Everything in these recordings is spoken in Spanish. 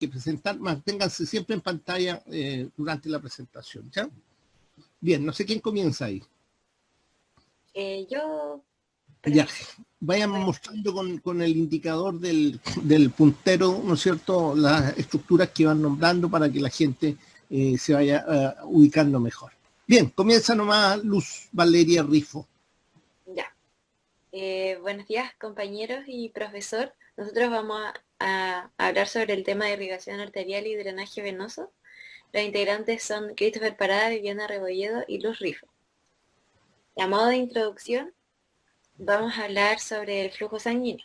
que presentar, manténganse siempre en pantalla durante la presentación, ¿ya? Bien, no sé quién comienza ahí. Yo... Ya, vayan mostrando con el indicador del puntero, ¿no es cierto?, las estructuras que van nombrando para que la gente se vaya ubicando mejor. Bien, comienza nomás Luz Valeria Rifo. Ya. Buenos días, compañeros y profesor. Nosotros vamos a hablar sobre el tema de irrigación arterial y drenaje venoso. Los integrantes son Christopher Parada, Viviana Rebolledo y Luz Rifo. A modo de introducción, vamos a hablar sobre el flujo sanguíneo.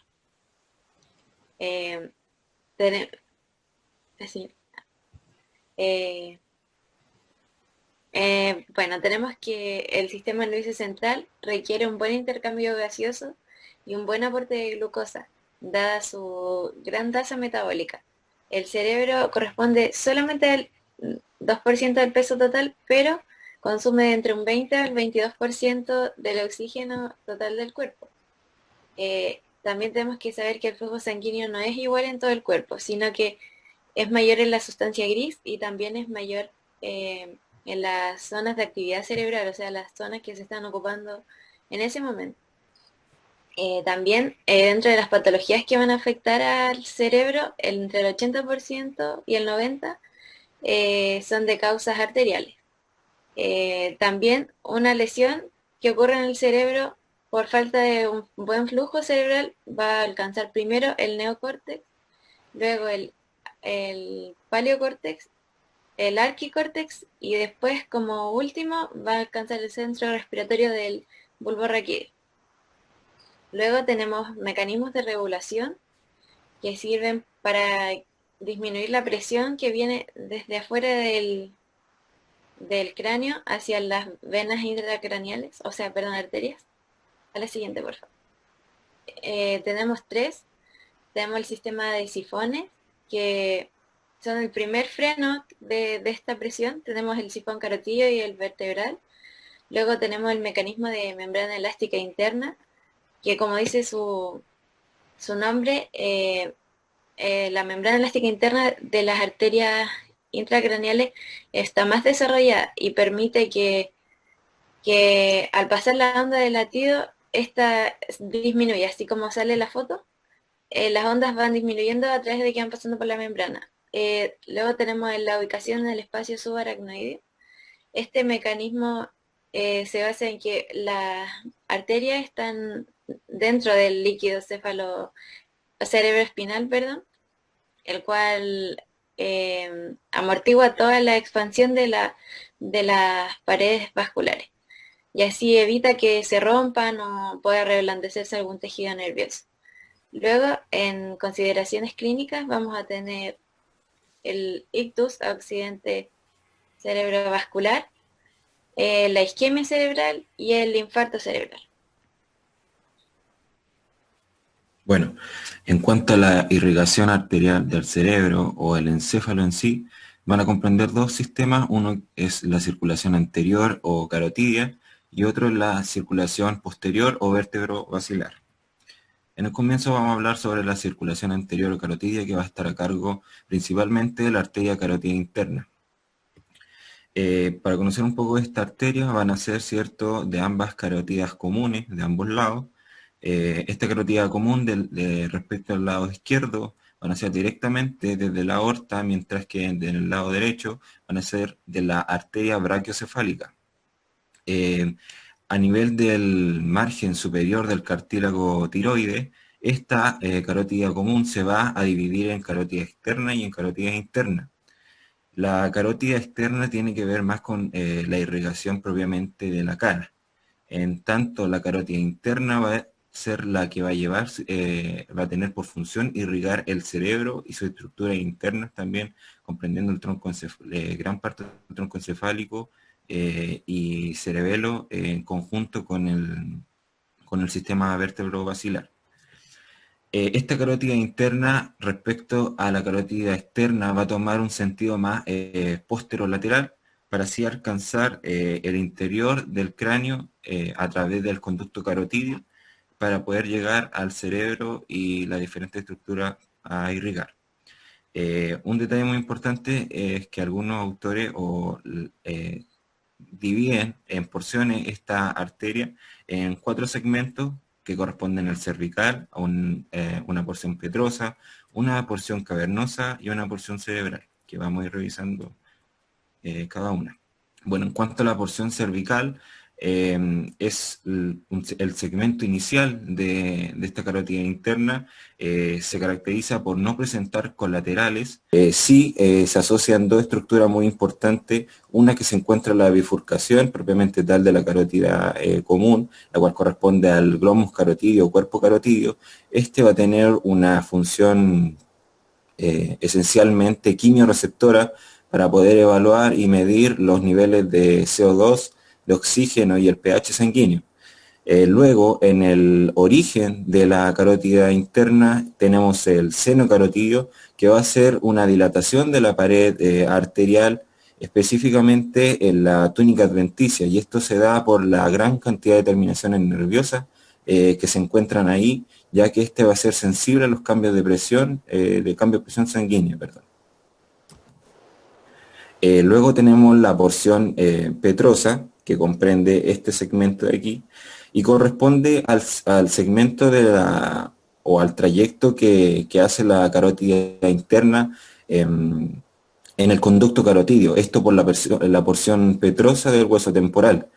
Bueno, tenemos que el sistema nervioso central requiere un buen intercambio gaseoso y un buen aporte de glucosa, dada su gran tasa metabólica. El cerebro corresponde solamente al 2% del peso total, pero consume entre un 20 al 22% del oxígeno total del cuerpo. También tenemos que saber que el flujo sanguíneo no es igual en todo el cuerpo, sino que es mayor en la sustancia gris y también es mayor en las zonas de actividad cerebral, o sea, las zonas que se están ocupando en ese momento. También dentro de las patologías que van a afectar al cerebro, entre el 80% y el 90% son de causas arteriales. También una lesión que ocurre en el cerebro por falta de un buen flujo cerebral va a alcanzar primero el neocórtex, luego el paleocórtex, el arquicórtex y después, como último, va a alcanzar el centro respiratorio del bulbo raquídeo. Luego tenemos mecanismos de regulación que sirven para disminuir la presión que viene desde afuera del cráneo hacia las venas intracraneales, o sea, perdón, arterias. A la siguiente, por favor. Tenemos tres. Tenemos el sistema de sifones, que son el primer freno de esta presión. Tenemos el sifón carotídeo y el vertebral. Luego tenemos el mecanismo de membrana elástica interna, que como dice su nombre, la membrana elástica interna de las arterias intracraneales está más desarrollada y permite que al pasar la onda de latido, esta disminuye, así como sale la foto. Las ondas van disminuyendo a través de que van pasando por la membrana. Luego tenemos la ubicación en el espacio subaracnoideo. Este mecanismo se basa en que las arterias están dentro del líquido cerebroespinal, perdón, el cual amortigua toda la expansión de las paredes vasculares, y así evita que se rompan o pueda reblandecerse algún tejido nervioso. Luego, en consideraciones clínicas, vamos a tener el ictus, accidente cerebrovascular, la isquemia cerebral y el infarto cerebral. Bueno, en cuanto a la irrigación arterial del cerebro o el encéfalo en sí, van a comprender dos sistemas. Uno es la circulación anterior o carotidia y otro es la circulación posterior o vértebro-basilar. En el comienzo vamos a hablar sobre la circulación anterior o carotidia, que va a estar a cargo principalmente de la arteria carótida interna. Para conocer un poco de esta arteria, van a ser, ¿cierto?, de ambas carotidas comunes, de ambos lados. Esta carotida común respecto al lado izquierdo van a ser directamente desde la aorta, mientras que del lado derecho van a ser de la arteria brachiocefálica. A nivel del margen superior del cartílago tiroide, esta carótida común se va a dividir en carótida externa y en carótida interna. La carótida externa tiene que ver más con la irrigación propiamente de la cara. En tanto, la carótida interna va a ser la que va a tener por función irrigar el cerebro y sus estructuras internas también, comprendiendo el tronco gran parte del tronco encefálico y cerebelo en conjunto con el sistema vértebro-basilar. Esta carótida interna respecto a la carótida externa va a tomar un sentido más posterolateral para así alcanzar el interior del cráneo a través del conducto carotídeo para poder llegar al cerebro y las diferentes estructuras a irrigar. Un detalle muy importante es que algunos autores dividen en porciones esta arteria en 4 segmentos que corresponden al cervical, a una porción petrosa, una porción cavernosa y una porción cerebral, que vamos a ir revisando cada una. Bueno, en cuanto a la porción cervical, es el segmento inicial de esta carótida interna. Se caracteriza por no presentar colaterales. Sí, se asocian 2 estructuras muy importantes, una que se encuentra en la bifurcación propiamente tal de la carótida común, la cual corresponde al glomus carotidio o cuerpo carotidio. Este va a tener una función esencialmente quimioreceptora para poder evaluar y medir los niveles de CO2, de oxígeno y el pH sanguíneo. Luego, en el origen de la carótida interna, tenemos el seno carotidio, que va a ser una dilatación de la pared arterial, específicamente en la túnica adventicia, y esto se da por la gran cantidad de terminaciones nerviosas que se encuentran ahí, ya que este va a ser sensible a los cambios de presión, sanguínea, perdón. Luego tenemos la porción petrosa, que comprende este segmento de aquí, y corresponde al segmento o al trayecto que hace la carótida interna en el conducto carotidio, esto por la porción petrosa del hueso temporal.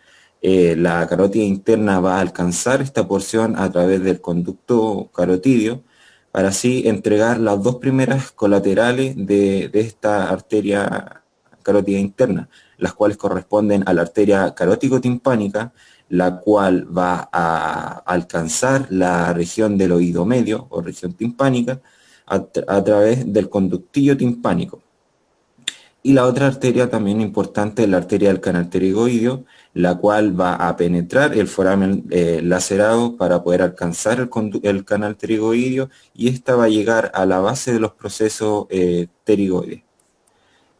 La carótida interna va a alcanzar esta porción a través del conducto carotidio, para así entregar las 2 primeras colaterales de esta arteria carótida interna, las cuales corresponden a la arteria carótico-timpánica, la cual va a alcanzar la región del oído medio o región timpánica a través del conductillo timpánico. Y la otra arteria también importante es la arteria del canal pterygoideo, la cual va a penetrar el foramen lacerado para poder alcanzar el canal pterygoideo, y esta va a llegar a la base de los procesos pterigoides.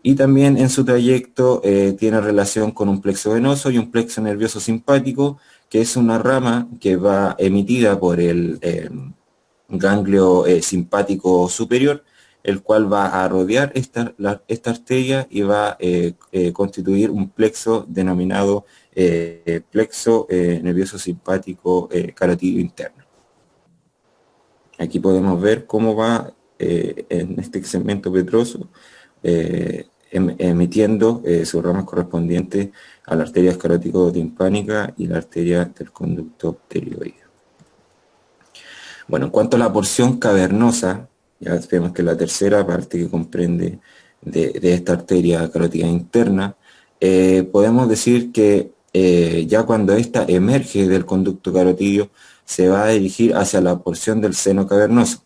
Y también en su trayecto tiene relación con un plexo venoso y un plexo nervioso simpático, que es una rama que va emitida por el ganglio simpático superior, el cual va a rodear esta arteria y va a constituir un plexo denominado plexo nervioso simpático carotidio interno. Aquí podemos ver cómo va en este segmento petroso emitiendo sus ramas correspondientes a la arteria escarótico-timpánica y la arteria del conducto pterigoideo. Bueno, en cuanto a la porción cavernosa, ya vemos que la tercera parte que comprende de esta arteria carótida interna, podemos decir que ya cuando ésta emerge del conducto carotidio, se va a dirigir hacia la porción del seno cavernoso.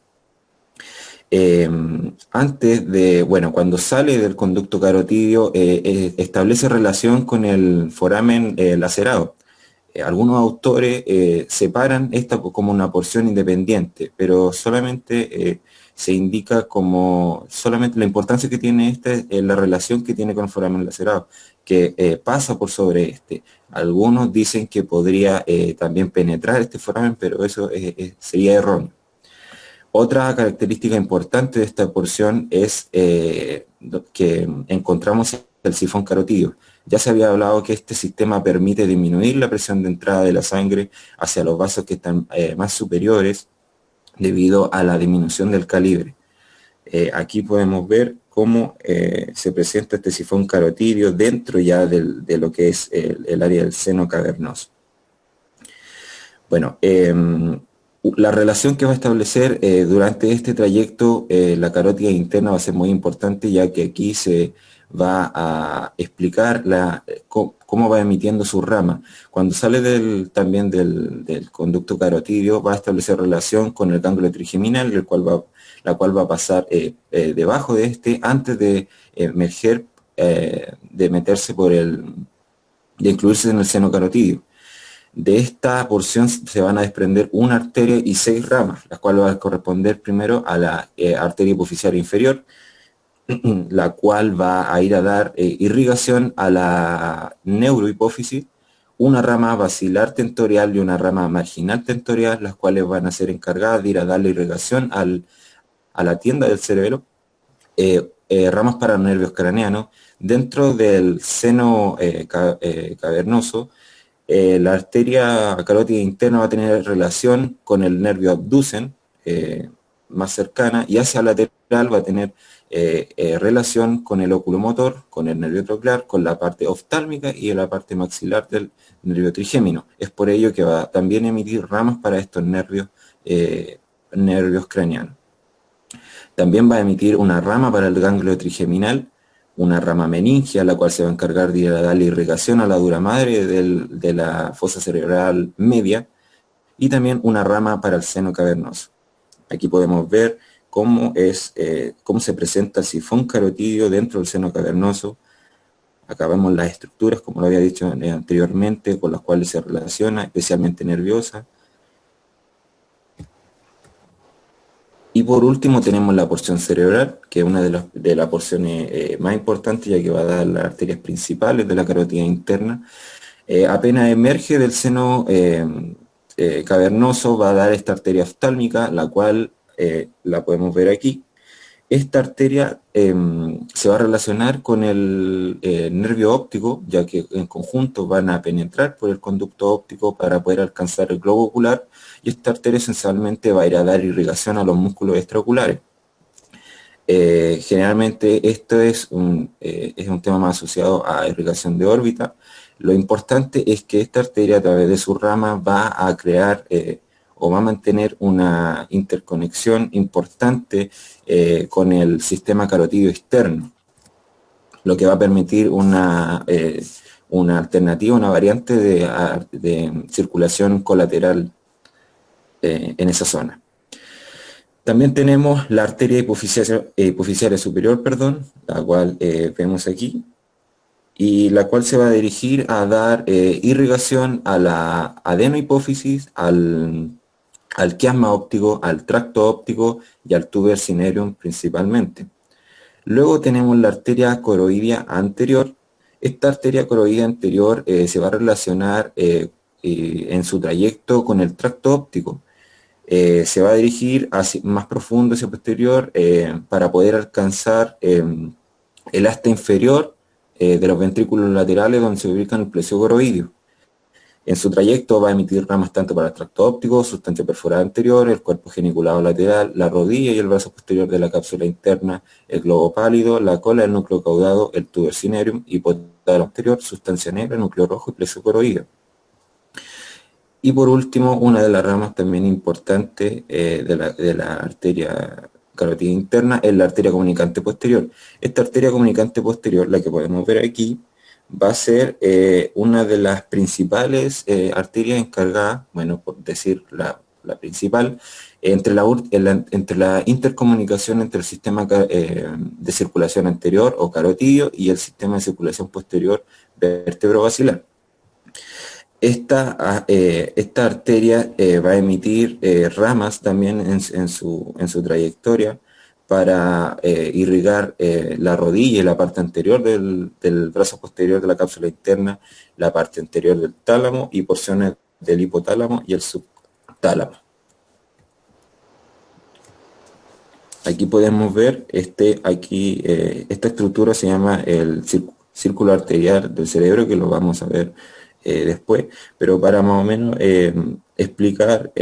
Cuando sale del conducto carotidio, establece relación con el foramen lacerado. Algunos autores separan esta como una porción independiente, pero solamente se indica solamente la importancia que tiene esta es la relación que tiene con el foramen lacerado, que pasa por sobre este. Algunos dicen que podría también penetrar este foramen, pero eso sería erróneo. Otra característica importante de esta porción es que encontramos el sifón carotidio. Ya se había hablado que este sistema permite disminuir la presión de entrada de la sangre hacia los vasos que están más superiores debido a la disminución del calibre. Aquí podemos ver cómo se presenta este sifón carotidio dentro ya de lo que es el área del seno cavernoso. Bueno, la relación que va a establecer durante este trayecto la carótida interna va a ser muy importante, ya que aquí se va a explicar cómo va emitiendo su rama. Cuando sale también del conducto carotidio, va a establecer relación con el ganglio trigeminal, la cual va a pasar debajo de este antes de emerger, de meterse de incluirse en el seno carotidio. De esta porción se van a desprender una arteria y 6 ramas, las cuales van a corresponder primero a la arteria hipoficiaria inferior, la cual va a ir a dar irrigación a la neurohipófisis, una rama basilar tentorial y una rama marginal tentorial, las cuales van a ser encargadas de ir a darle irrigación a la tienda del cerebro, ramas para nervios craneanos. Dentro del seno cavernoso, la arteria carótida interna va a tener relación con el nervio abducen, más cercana, y hacia lateral va a tener relación con el oculomotor, con el nervio troclear, con la parte oftálmica y la parte maxilar del nervio trigémino. Es por ello que va a también emitir ramas para estos nervios craneanos. También va a emitir una rama para el ganglio trigeminal, una rama meningia, la cual se va a encargar de darle irrigación a la dura madre de la fosa cerebral media, y también una rama para el seno cavernoso. Aquí podemos ver cómo se presenta el sifón carotídeo dentro del seno cavernoso. Acá vemos las estructuras, como lo había dicho anteriormente, con las cuales se relaciona, especialmente nerviosa. Y por último tenemos la porción cerebral, que es una de las porciones más importantes, ya que va a dar las arterias principales de la carótida interna. Apenas emerge del seno cavernoso, va a dar esta arteria oftálmica, la cual la podemos ver aquí. Esta arteria se va a relacionar con el nervio óptico, ya que en conjunto van a penetrar por el conducto óptico para poder alcanzar el globo ocular, y esta arteria esencialmente va a ir a dar irrigación a los músculos extraoculares. Generalmente esto es un tema más asociado a irrigación de órbita. Lo importante es que esta arteria, a través de su rama, va a crear o va a mantener una interconexión importante con el sistema carotídeo externo, lo que va a permitir una alternativa, una variante de circulación colateral en esa zona. También tenemos la arteria hipoficiaria superior, la cual vemos aquí, y la cual se va a dirigir a dar irrigación a la adenohipófisis, al quiasma óptico, al tracto óptico y al tuber cinereum principalmente. Luego tenemos la arteria coroidea anterior. Esta arteria coroidea anterior se va a relacionar en su trayecto con el tracto óptico. Se va a dirigir más profundo hacia posterior para poder alcanzar el asta inferior de los ventrículos laterales, donde se ubica el plexo coroideo. En su trayecto va a emitir ramas tanto para el tracto óptico, sustancia perforada anterior, el cuerpo geniculado lateral, la rodilla y el brazo posterior de la cápsula interna, el globo pálido, la cola, el núcleo caudado, el tuber cinereum, hipotálamo anterior, sustancia negra, núcleo rojo y plexo coroideo. Y por último, una de las ramas también importantes de la arteria carótida interna es la arteria comunicante posterior. Esta arteria comunicante posterior, la que podemos ver aquí, va a ser una de las principales arterias encargadas, bueno, por decir la principal, entre la intercomunicación entre el sistema de circulación anterior o carotídeo y el sistema de circulación posterior vértebro-basilar. Esta arteria va a emitir ramas también en su trayectoria para irrigar la rodilla y la parte anterior del brazo posterior de la cápsula interna, la parte anterior del tálamo y porciones del hipotálamo y el subtálamo. Aquí podemos ver, esta estructura se llama el círculo arterial del cerebro, que lo vamos a ver después, pero para más o menos explicar,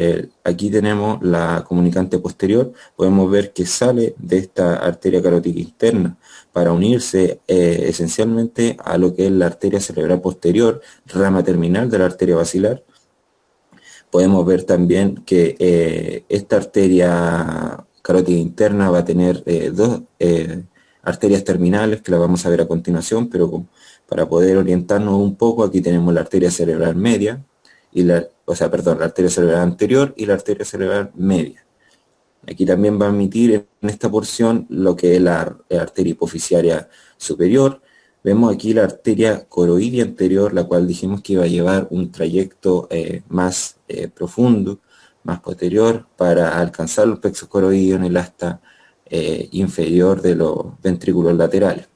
aquí tenemos la comunicante posterior. Podemos ver que sale de esta arteria carótida interna para unirse esencialmente a lo que es la arteria cerebral posterior, rama terminal de la arteria basilar. Podemos ver también que esta arteria carótida interna va a tener dos arterias terminales, que la vamos a ver a continuación, pero para poder orientarnos un poco, aquí tenemos la arteria cerebral media, la arteria cerebral anterior y la arteria cerebral media. Aquí también va a emitir en esta porción lo que es la arteria hipoficiaria superior. Vemos aquí la arteria coroidea anterior, la cual dijimos que iba a llevar un trayecto más profundo, más posterior, para alcanzar los plexos coroideos en el asta inferior de los ventrículos laterales.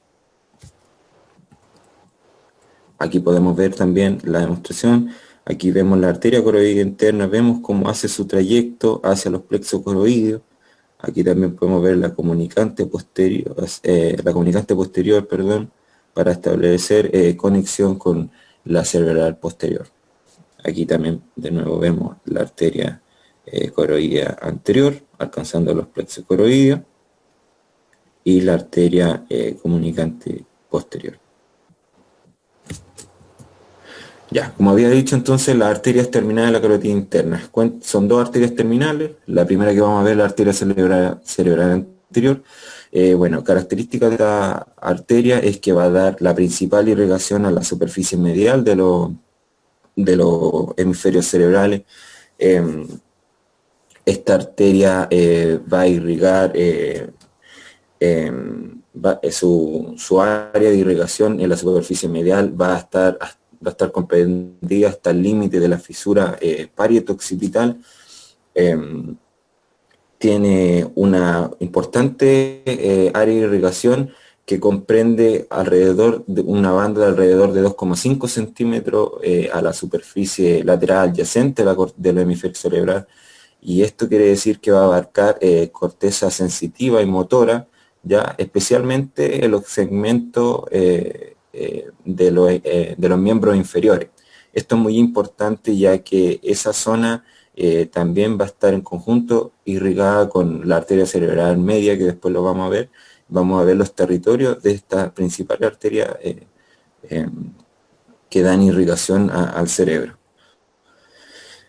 Aquí podemos ver también la demostración. Aquí vemos la arteria coroidea interna, vemos cómo hace su trayecto hacia los plexos coroideos, Aquí también podemos ver la comunicante posterior, perdón, para establecer conexión con la cerebral posterior. Aquí también de nuevo vemos la arteria coroidea anterior, alcanzando los plexos coroideos, y la arteria comunicante posterior. Ya, como había dicho entonces, las arterias terminales de la carótida interna. Son dos arterias terminales. La primera que vamos a ver es la arteria cerebral anterior. Bueno, característica de esta arteria es que va a dar la principal irrigación a la superficie medial de los hemisferios cerebrales. Esta arteria va a irrigar su área de irrigación en la superficie medial va a estar comprendida hasta el límite de la fisura parieto-occipital. Tiene una importante área de irrigación que comprende alrededor de una banda de alrededor de 2,5 centímetros a la superficie lateral adyacente del hemisferio cerebral, y esto quiere decir que va a abarcar corteza sensitiva y motora, ya especialmente en los segmentos de los miembros inferiores. Esto es muy importante ya que esa zona también va a estar en conjunto irrigada con la arteria cerebral media, que después lo vamos a ver. Vamos a ver los territorios de esta principal arteria que dan irrigación al cerebro.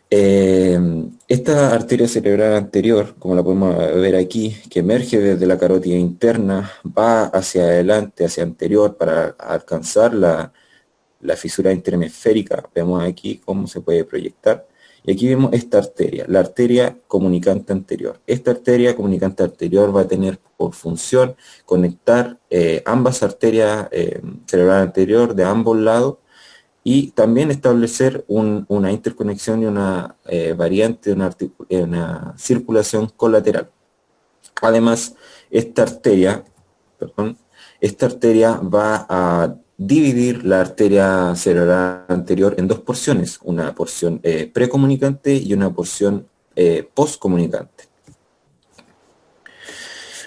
Esta arteria cerebral anterior, como la podemos ver aquí, que emerge desde la carótida interna, va hacia adelante, hacia anterior, para alcanzar la fisura interhemisférica. Vemos aquí cómo se puede proyectar. Y aquí vemos esta arteria, la arteria comunicante anterior. Esta arteria comunicante anterior va a tener por función conectar ambas arterias cerebral anterior de ambos lados, y también establecer una interconexión y una variante, una circulación colateral. Además, esta arteria va a dividir la arteria cerebral anterior en dos porciones, una porción precomunicante y una porción postcomunicante.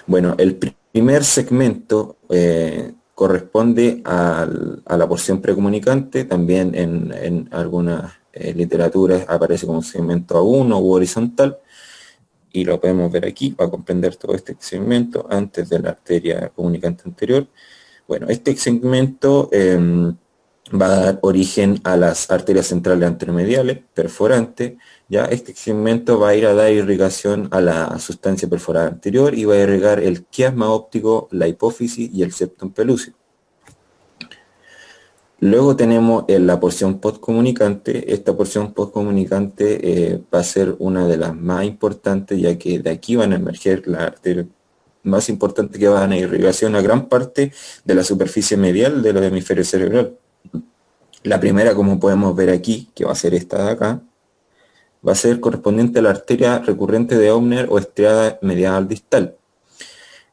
Bueno, el primer segmento corresponde a la porción precomunicante. También en algunas literaturas aparece como segmento A1 u horizontal, y lo podemos ver aquí para comprender todo este segmento antes de la arteria comunicante anterior. Bueno, este segmento va a dar origen a las arterias centrales anteromediales perforantes. Ya este segmento va a ir a dar irrigación a la sustancia perforada anterior y va a irrigar el quiasma óptico, la hipófisis y el septum pelúceo. Luego tenemos la porción postcomunicante. Esta porción postcomunicante va a ser una de las más importantes, ya que de aquí van a emerger las arterias más importantes que van a irrigación a gran parte de la superficie medial de los hemisferios cerebral. La primera, como podemos ver aquí, que va a ser esta de acá, va a ser correspondiente a la arteria recurrente de Opner o estriada medial distal.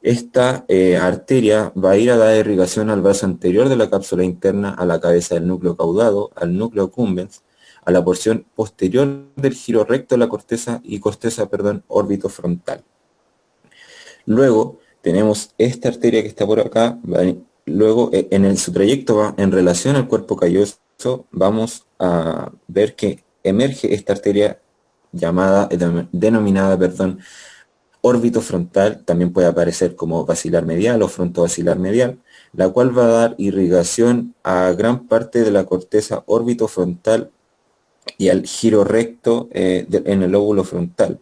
Esta arteria va a ir a dar irrigación al vaso anterior de la cápsula interna, a la cabeza del núcleo caudado, al núcleo accumbens, a la porción posterior del giro recto de la corteza orbitofrontal. Luego tenemos esta arteria que está por acá. Luego su trayecto en relación al cuerpo calloso vamos a ver que emerge esta arteria denominada orbitofrontal. También puede aparecer como basilar medial o frontovasilar medial, la cual va a dar irrigación a gran parte de la corteza orbitofrontal y al giro recto en el lóbulo frontal.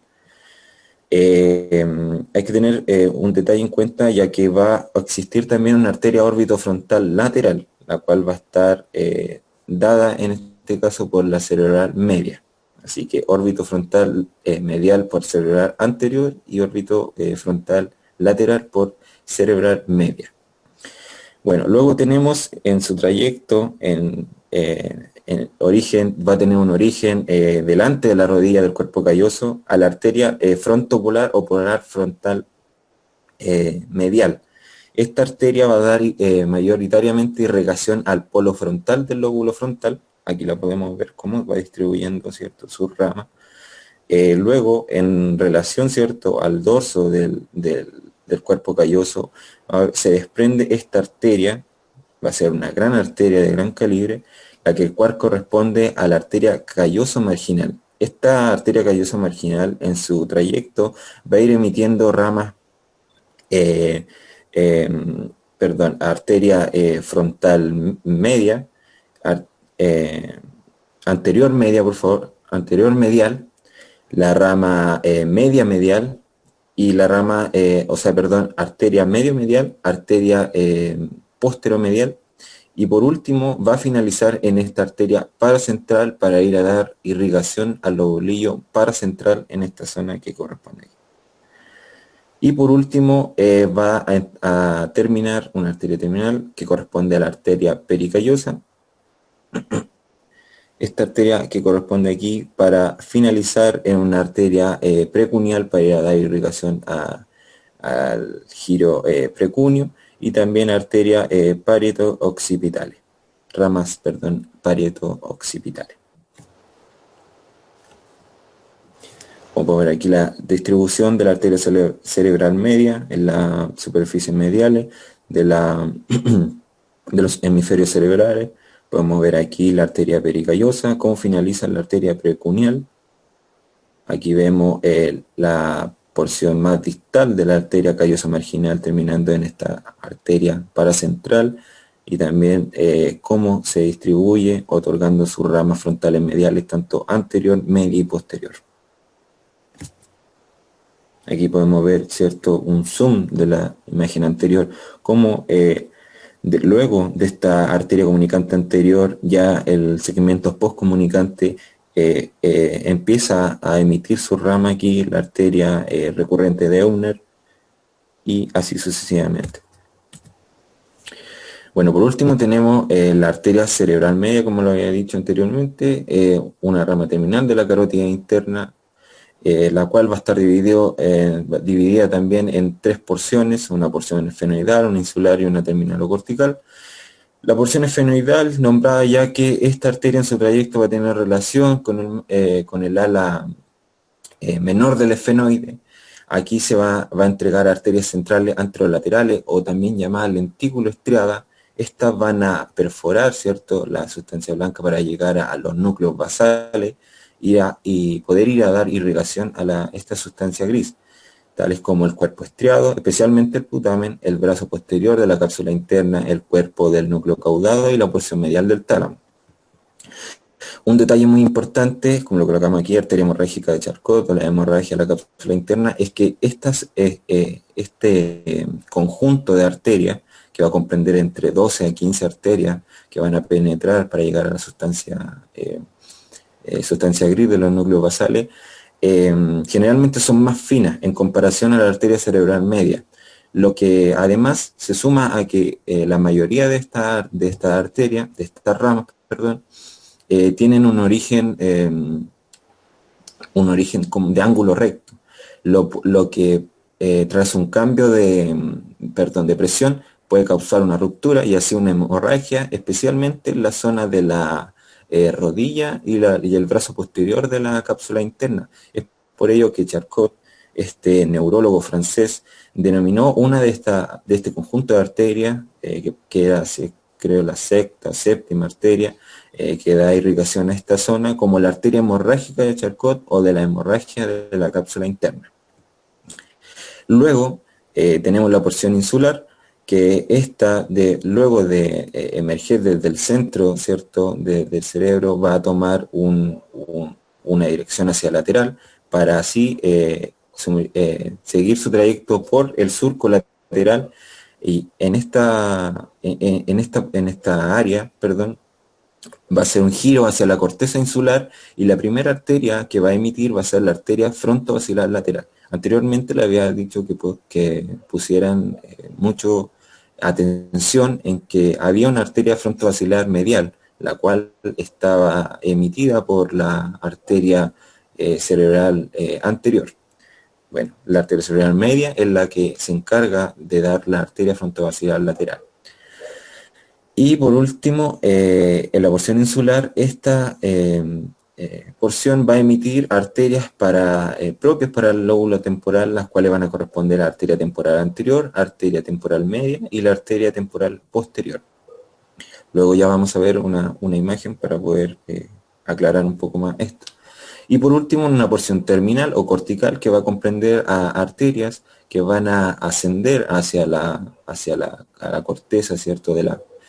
Hay que tener un detalle en cuenta, ya que va a existir también una arteria orbitofrontal lateral, la cual va a estar dada en este caso por la cerebral media. Así que órbito frontal medial por cerebral anterior y órbito frontal lateral por cerebral media. Bueno, luego tenemos en su trayecto, en origen, va a tener un origen delante de la rodilla del cuerpo calloso a la arteria frontopolar o polar frontal medial. Esta arteria va a dar mayoritariamente irrigación al polo frontal del lóbulo frontal. Aquí la podemos ver cómo va distribuyendo, ¿cierto?, sus ramas. Luego, en relación, ¿cierto?, al dorso del cuerpo calloso, se desprende esta arteria, va a ser una gran arteria de gran calibre, la que el cual corresponde a la arteria calloso marginal. Esta arteria calloso marginal en su trayecto va a ir emitiendo ramas, eh, arteria frontal media, ar- eh, anterior media, por favor, anterior medial, la rama media medial y la rama, arteria medio medial, arteria posteromedial, y por último va a finalizar en esta arteria paracentral para ir a dar irrigación al lobulillo paracentral en esta zona que corresponde aquí. Y por último va a terminar una arteria terminal que corresponde a la arteria pericallosa. Esta arteria que corresponde aquí para finalizar en una arteria precuneal para ir a dar irrigación al giro precuneo, y también arteria parieto-occipitales, ramas, perdón, parieto-occipitales. Vamos a ver aquí la distribución de la arteria cerebral media en la superficie mediales de los hemisferios cerebrales. Podemos ver aquí la arteria pericallosa, cómo finaliza la arteria precuneal. Aquí vemos la porción más distal de la arteria callosa marginal terminando en esta arteria paracentral, y también cómo se distribuye otorgando sus ramas frontales mediales tanto anterior, media y posterior. Aquí podemos ver, ¿cierto?, un zoom de la imagen anterior, cómo luego de esta arteria comunicante anterior, ya el segmento postcomunicante empieza a emitir su rama aquí, la arteria recurrente de Euner, y así sucesivamente. Bueno, por último tenemos la arteria cerebral media, como lo había dicho anteriormente, una rama terminal de la carótida interna, la cual va a estar dividida también en tres porciones: una porción esfenoidal, una insular y una terminalocortical. La porción esfenoidal, nombrada ya que esta arteria en su trayecto va a tener relación con el ala menor del esfenoide. Aquí se va a entregar arterias centrales anterolaterales, o también llamadas lentículo estriadas. Estas van a perforar, ¿cierto?, la sustancia blanca para llegar a los núcleos basales y poder ir a dar irrigación a esta sustancia gris, tales como el cuerpo estriado, especialmente el putamen, el brazo posterior de la cápsula interna, el cuerpo del núcleo caudado y la porción medial del tálamo. Un detalle muy importante, como lo colocamos aquí, arteria hemorrágica de Charcot o la hemorragia de la cápsula interna, es que este conjunto de arterias, que va a comprender entre 12 a 15 arterias que van a penetrar para llegar a la sustancia gris de los núcleos basales, generalmente son más finas en comparación a la arteria cerebral media, lo que además se suma a que la mayoría de estas ramas, tienen un origen de ángulo recto, lo que tras un cambio de presión puede causar una ruptura y así una hemorragia, especialmente en la zona de la rodilla y el brazo posterior de la cápsula interna. Es por ello que Charcot, este neurólogo francés, denominó una de este conjunto de arterias, que era, creo, la séptima arteria, que da irrigación a esta zona, como la arteria hemorrágica de Charcot o de la hemorragia de la cápsula interna. Luego tenemos la porción insular, que luego de emerger desde el centro, ¿cierto?, del cerebro, va a tomar una dirección hacia lateral para así seguir su trayecto por el surco lateral, y en esta área, va a ser un giro hacia la corteza insular, y la primera arteria que va a emitir va a ser la arteria frontovasilar lateral. Anteriormente le había dicho que pusieran mucho atención en que había una arteria frontovasilar medial, la cual estaba emitida por la arteria cerebral anterior. Bueno, la arteria cerebral media es la que se encarga de dar la arteria frontovasilar lateral. Y por último, en la porción insular, esta porción va a emitir arterias propias para el lóbulo temporal, las cuales van a corresponder a la arteria temporal anterior, arteria temporal media y la arteria temporal posterior. Luego ya vamos a ver una imagen para poder aclarar un poco más esto. Y por último, una porción terminal o cortical que va a comprender a arterias que van a ascender hacia a la corteza, ¿cierto?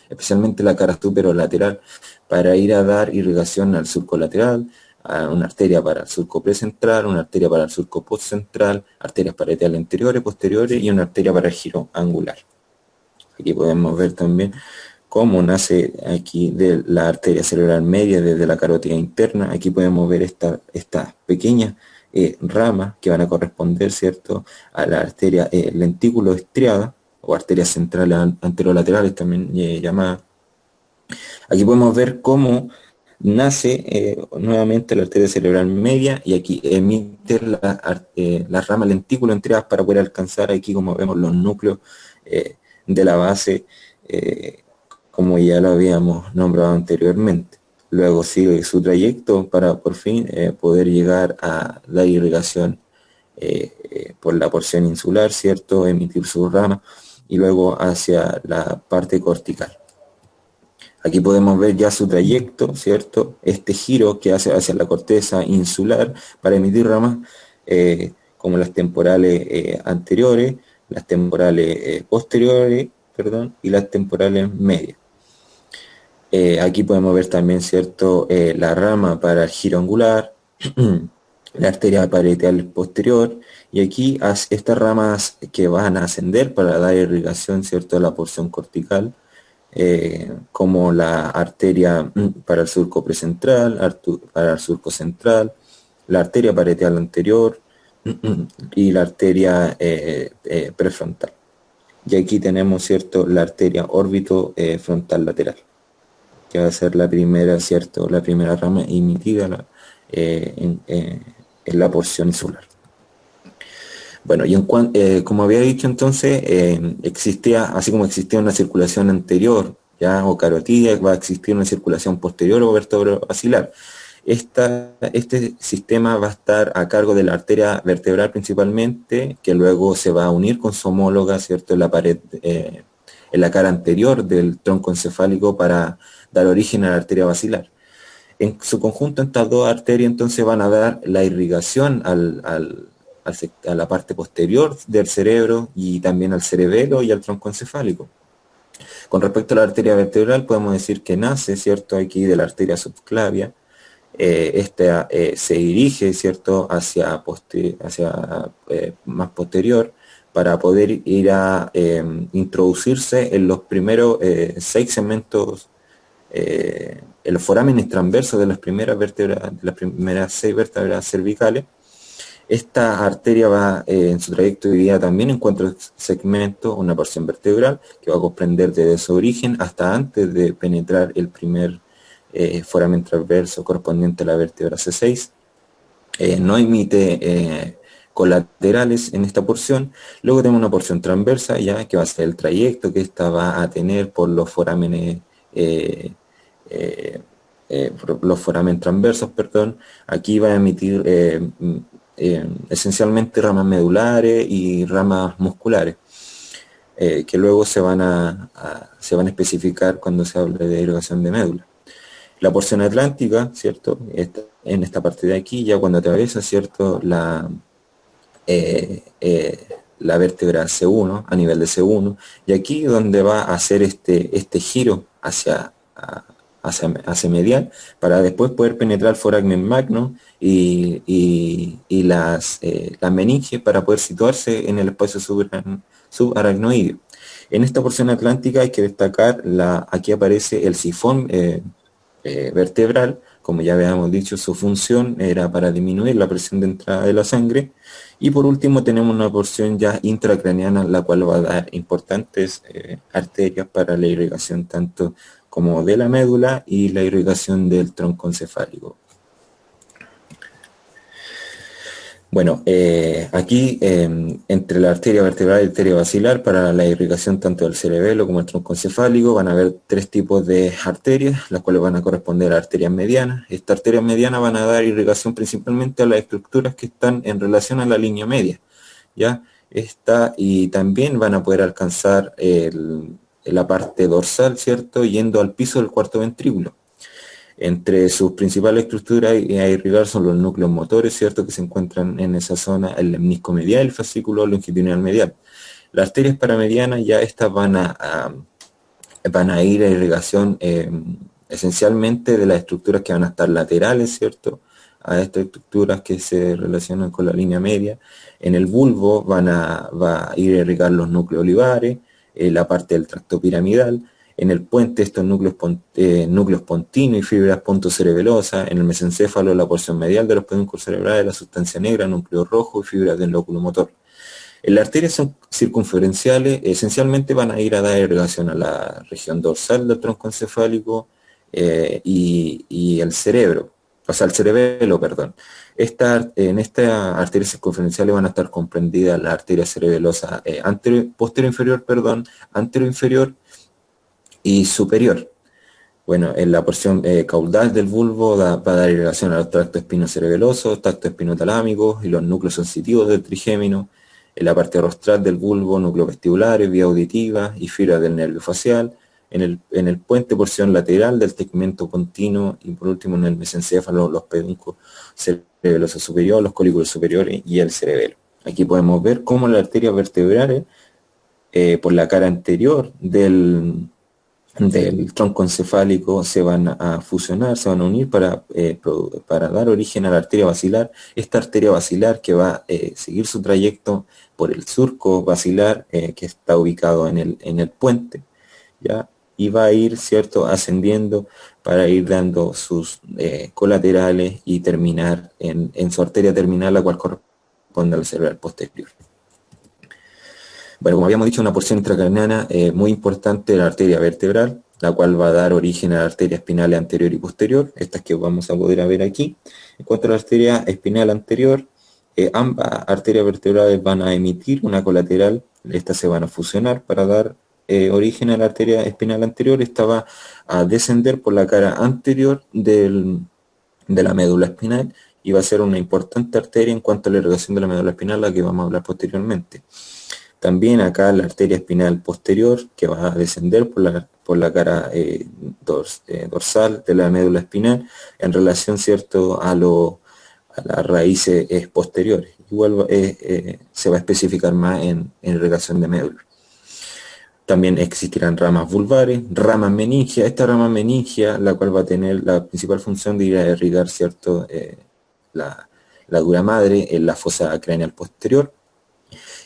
Especialmente la cara superolateral, para ir a dar irrigación al surco lateral, a una arteria para el surco precentral, una arteria para el surco postcentral, arterias parietal anteriores, posteriores y una arteria para el giro angular. Aquí podemos ver también cómo nace aquí de la arteria cerebral media desde la carótida interna. Aquí podemos ver estas pequeñas ramas que van a corresponder, ¿cierto?, a la arteria lentículo estriada o arterias centrales anterolaterales también llamadas. Aquí podemos ver cómo nace nuevamente la arteria cerebral media y aquí emite las ramas lentículo estriadas para poder alcanzar aquí, como vemos, los núcleos de la base, como ya lo habíamos nombrado anteriormente. Luego sigue su trayecto para por fin poder llegar a la irrigación por la porción insular, ¿cierto?, emitir sus ramas y luego hacia la parte cortical. Aquí podemos ver ya su trayecto, ¿cierto?, este giro que hace hacia la corteza insular para emitir ramas como las temporales anteriores, las temporales posteriores, perdón, y las temporales medias. Aquí podemos ver también, ¿cierto?, la rama para el giro angular, la arteria parietal posterior, y aquí estas ramas que van a ascender para dar irrigación, ¿cierto?, a la porción cortical, como la arteria para el surco precentral, para el surco central, la arteria parietal anterior y la arteria prefrontal. Y aquí tenemos, ¿cierto?, la arteria órbito frontal lateral, que va a ser la primera, ¿cierto?, la primera rama emitida en la porción insular. Bueno, y como había dicho entonces, existía, así como existía una circulación anterior, ya, o carotidia, va a existir una circulación posterior o vertebrovascular. Este sistema va a estar a cargo de la arteria vertebral principalmente, que luego se va a unir con su homóloga, ¿cierto?, en la pared, en la cara anterior del tronco encefálico para dar origen a la arteria basilar. En su conjunto, estas dos arterias entonces van a dar la irrigación a la parte posterior del cerebro y también al cerebelo y al tronco encefálico. Con respecto a la arteria vertebral, podemos decir que nace, ¿cierto?, aquí de la arteria subclavia. Esta se dirige, ¿cierto?, hacia más posterior para poder ir a introducirse en los primeros 6 segmentos, en los forámenes transversos de las primeras vértebras, de las primeras 6 vértebras cervicales. Esta arteria va en su trayectoria también en 4 segmentos, una porción vertebral que va a comprender desde su origen hasta antes de penetrar el primer foramen transverso correspondiente a la vértebra C6. No emite colaterales en esta porción. Luego tenemos una porción transversa, ya que va a ser el trayecto que esta va a tener por los forámenes transversos, perdón. Aquí va a emitir esencialmente ramas medulares y ramas musculares, que luego se van a especificar cuando se hable de irrigación de médula. La porción atlántica, ¿cierto?, en esta parte de aquí, ya cuando atraviesa, ¿cierto?, la vértebra C1, a nivel de C1, y aquí donde va a hacer este giro hacia medial, para después poder penetrar el foramen magno y las meninges para poder situarse en el espacio subaracnoideo. En esta porción atlántica hay que destacar, aquí aparece el sifón vertebral. Como ya habíamos dicho, su función era para disminuir la presión de entrada de la sangre. Y por último tenemos una porción ya intracraneana, la cual va a dar importantes arterias para la irrigación tanto como de la médula y la irrigación del tronco encefálico. Bueno, aquí entre la arteria vertebral y la arteria basilar, para la irrigación tanto del cerebelo como el tronco encefálico, van a haber tres tipos de arterias, las cuales van a corresponder a arterias medianas. Estas arterias medianas van a dar irrigación principalmente a las estructuras que están en relación a la línea media, ¿ya? Y también van a poder alcanzar la parte dorsal, ¿cierto? Yendo al piso del cuarto ventrículo. Entre sus principales estructuras a irrigar son los núcleos motores, ¿cierto?, que se encuentran en esa zona, el lemnisco medial, el fascículo longitudinal medial. Las arterias paramedianas ya estas van a ir a irrigación esencialmente de las estructuras que van a estar laterales, ¿cierto?, a estas estructuras que se relacionan con la línea media. En el bulbo va a ir a irrigar los núcleos olivares, la parte del tracto piramidal. En el puente estos núcleos pontinos y fibras pontocerebelosas. En el mesencéfalo la porción medial de los pedúnculos cerebrales, la sustancia negra, núcleo rojo y fibras del lóculo motor. En las arterias circunferenciales esencialmente van a ir a dar irrigación a la región dorsal del tronco encefálico y el cerebro, o sea, el cerebelo, perdón. En esta arteria circunferenciales van a estar comprendidas las arterias cerebelosas posterior inferior, anterior inferior y superior. Bueno, en la porción caudal del bulbo va a dar irrigación a los tractos espinocerebelosos, tractos espinotalámicos y los núcleos sensitivos del trigémino. En la parte rostral del bulbo, núcleos vestibulares, vía auditiva y fibras del nervio facial. En el puente, porción lateral del tegmento continuo. Y por último, en el mesencéfalo, los pedúnculos cerebelosos superiores, los colículos superiores y el cerebelo. Aquí podemos ver cómo las arterias vertebrales, por la cara anterior del tronco encefálico, se van a fusionar, se van a unir para dar origen a la arteria basilar. Esta arteria basilar que va a seguir su trayecto por el surco basilar que está ubicado en el puente, ¿ya? Y va a ir, ¿cierto?, ascendiendo para ir dando sus colaterales y terminar en su arteria terminal, la cual corresponde al cerebral posterior. Bueno, como habíamos dicho, una porción intracraneana muy importante de la arteria vertebral, la cual va a dar origen a la arteria espinal anterior y posterior, estas que vamos a poder ver aquí. En cuanto a la arteria espinal anterior, ambas arterias vertebrales van a emitir una colateral, estas se van a fusionar para dar origen a la arteria espinal anterior. Esta va a descender por la cara anterior de la médula espinal y va a ser una importante arteria en cuanto a la irrigación de la médula espinal, la que vamos a hablar posteriormente. También acá la arteria espinal posterior, que va a descender por la cara dorsal de la médula espinal en relación, ¿cierto?, a las raíces posteriores. Igual se va a especificar más en irrigación de médula. También existirán ramas vulvares, ramas meningia. Esta rama meningia, la cual va a tener la principal función de ir a irrigar, ¿cierto?, la dura madre en la fosa craneal posterior.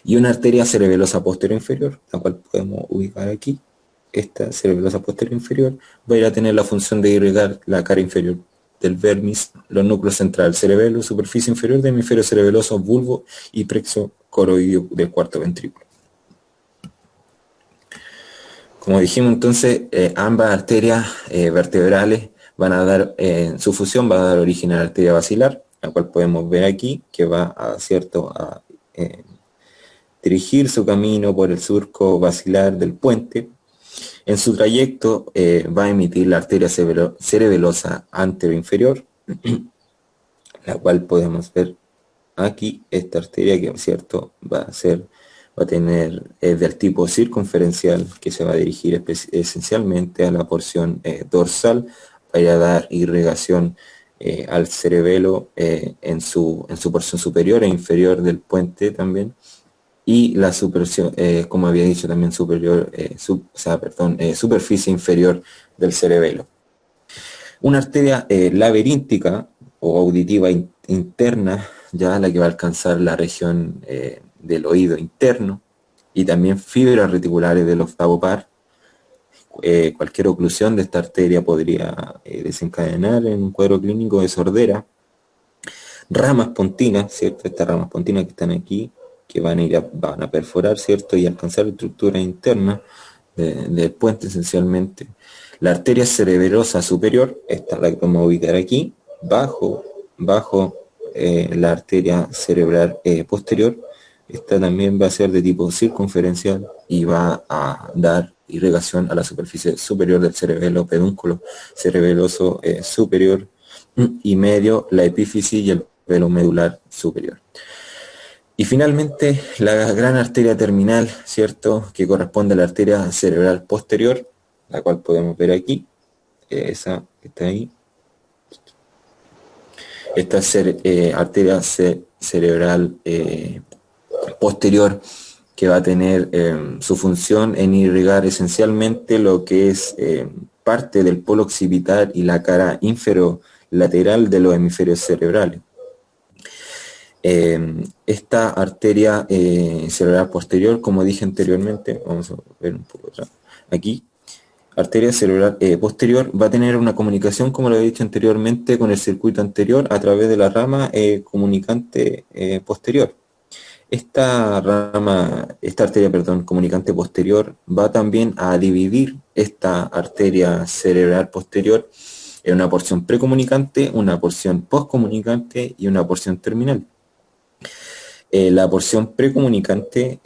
Y una arteria cerebelosa posterior inferior, la cual podemos ubicar aquí. Esta cerebelosa posterior inferior va a ir a tener la función de irrigar la cara inferior del vermis, los núcleos central, cerebelo, superficie inferior del hemisferio cerebeloso, bulbo y plexo coroideo del cuarto ventrículo. Como dijimos entonces, ambas arterias vertebrales van a dar, su fusión va a dar origen a la arteria basilar, la cual podemos ver aquí, que va a dirigir su camino por el surco basilar del puente. En su trayecto va a emitir la arteria cerebelosa anteroinferior, la cual podemos ver aquí, esta arteria que, ¿cierto?, va a tener del tipo circunferencial, que se va a dirigir esencialmente a la porción dorsal, para dar irrigación al cerebelo en su porción superior e inferior del puente también. Y la como había dicho también, superficie inferior del cerebelo. Una arteria laberíntica o auditiva interna, ya la que va a alcanzar la región del oído interno, y también fibras reticulares del octavo par. Cualquier oclusión de esta arteria podría desencadenar en un cuadro clínico de sordera. Ramas pontinas, ¿cierto? Estas ramas pontinas que están aquí, que van a perforar, ¿cierto?, y alcanzar estructuras internas del puente esencialmente. La arteria cerebelosa superior, esta la que vamos a ubicar aquí, bajo la arteria cerebral posterior. Esta también va a ser de tipo circunferencial y va a dar irrigación a la superficie superior del cerebelo, pedúnculo cerebeloso superior y medio, la epífisis y el velo medular superior. Y finalmente, la gran arteria terminal, ¿cierto?, que corresponde a la arteria cerebral posterior, la cual podemos ver aquí, esa que está ahí. Esta arteria cerebral posterior, que va a tener su función en irrigar esencialmente lo que es parte del polo occipital y la cara inferolateral de los hemisferios cerebrales. Esta arteria cerebral posterior, como dije anteriormente, vamos a ver un poco atrás, aquí, arteria cerebral posterior va a tener una comunicación, como lo he dicho anteriormente, con el circuito anterior a través de la rama comunicante posterior. Esta arteria, comunicante posterior va también a dividir esta arteria cerebral posterior en una porción precomunicante, una porción postcomunicante y una porción terminal. La porción precomunicante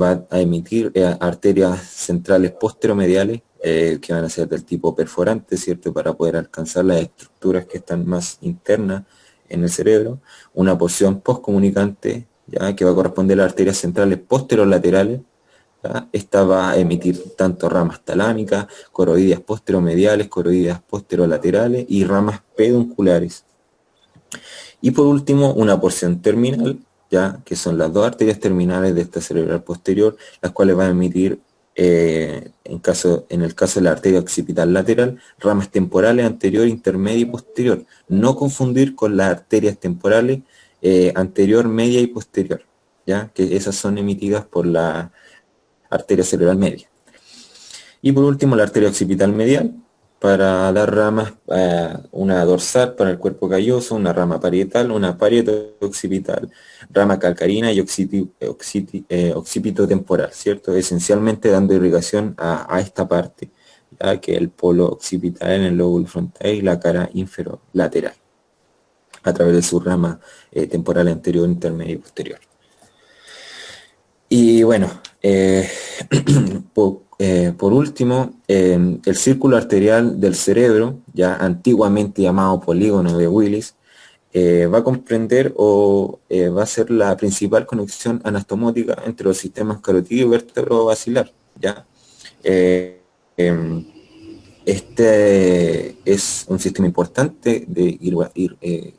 va a emitir arterias centrales posteromediales que van a ser del tipo perforante, ¿cierto?, para poder alcanzar las estructuras que están más internas en el cerebro. Una porción postcomunicante, ¿ya?, que va a corresponder a las arterias centrales posterolaterales. ¿Ya? Esta va a emitir tanto ramas talámicas, coroideas posteromediales, coroideas posterolaterales y ramas pedunculares. Y por último, una porción terminal, ya que son las dos arterias terminales de esta cerebral posterior, las cuales van a emitir, en el caso de la arteria occipital lateral, ramas temporales anterior, intermedia y posterior. No confundir con las arterias temporales anterior, media y posterior, ya que esas son emitidas por la arteria cerebral media. Y por último, la arteria occipital medial, para dar ramas, una dorsal para el cuerpo calloso, una rama parietal, una parieto-occipital, rama calcarina y occipito temporal, ¿cierto? Esencialmente dando irrigación a esta parte, ya que el polo occipital en el lóbulo frontal y la cara inferolateral, a través de su rama temporal anterior, intermedia y posterior. Y bueno, por último, el círculo arterial del cerebro, ya antiguamente llamado polígono de Willis, va a comprender o va a ser la principal conexión anastomótica entre los sistemas carotidio y vértebro-basilar, ¿ya? Este es un sistema importante de